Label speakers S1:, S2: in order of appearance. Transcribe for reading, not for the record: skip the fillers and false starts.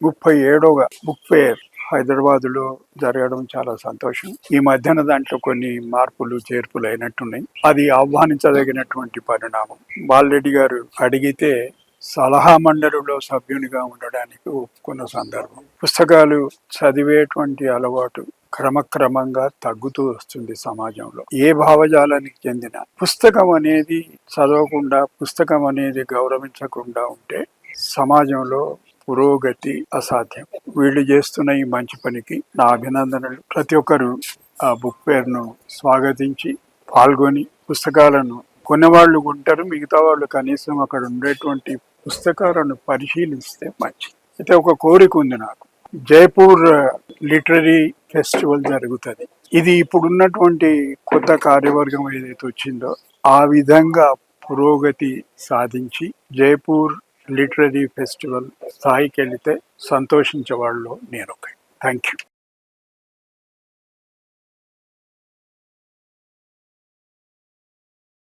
S1: 37వ book fair Hyderabad లో జరగడం చాలా సంతోషం. ఈ మధ్యన దాంట్లో కొన్ని మార్పులు చేర్పులు అయినట్టున్నాయి. అది ఆహ్వానించదగినటువంటి పరిణామం. బాలరెడ్డి గారు అడిగితే సలహా మండలిలో సభ్యునిగా ఉండడానికి ఒప్పుకున్న సందర్భం. పుస్తకాలు చదివేటువంటి అలవాటు క్రమక్రమంగా తగ్గుతూ వస్తుంది సమాజంలో. ఏ భావజాలానికి చెందిన పుస్తకం అనేది చదవకుండా, పుస్తకం అనేది గౌరవించకుండా ఉంటే సమాజంలో పురోగతి అసాధ్యం. వీళ్ళు చేస్తున్న ఈ మంచి పనికి నా అభినందనలు. ప్రతి ఒక్కరు ఆ బుక్ ఫేర్ ను స్వాగతించి పాల్గొని పుస్తకాలను కొనేవాళ్ళు కొంటారు, మిగతా వాళ్ళు కనీసం అక్కడ ఉండేటువంటి పుస్తకాలను పరిశీలిస్తే మంచిది. అయితే ఒక కోరిక ఉంది నాకు. జైపూర్ లిటరరీ ఫెస్టివల్ జరుగుతుంది. ఇది ఇప్పుడున్నటువంటి కొత్త కార్యవర్గం ఏదైతే వచ్చిందో ఆ విధంగా పురోగతి సాధించి జైపూర్ లిటరరీ ఫెస్టివల్ స్థాయికి వెళితే సంతోషించే వాళ్ళు నేను. Thank you.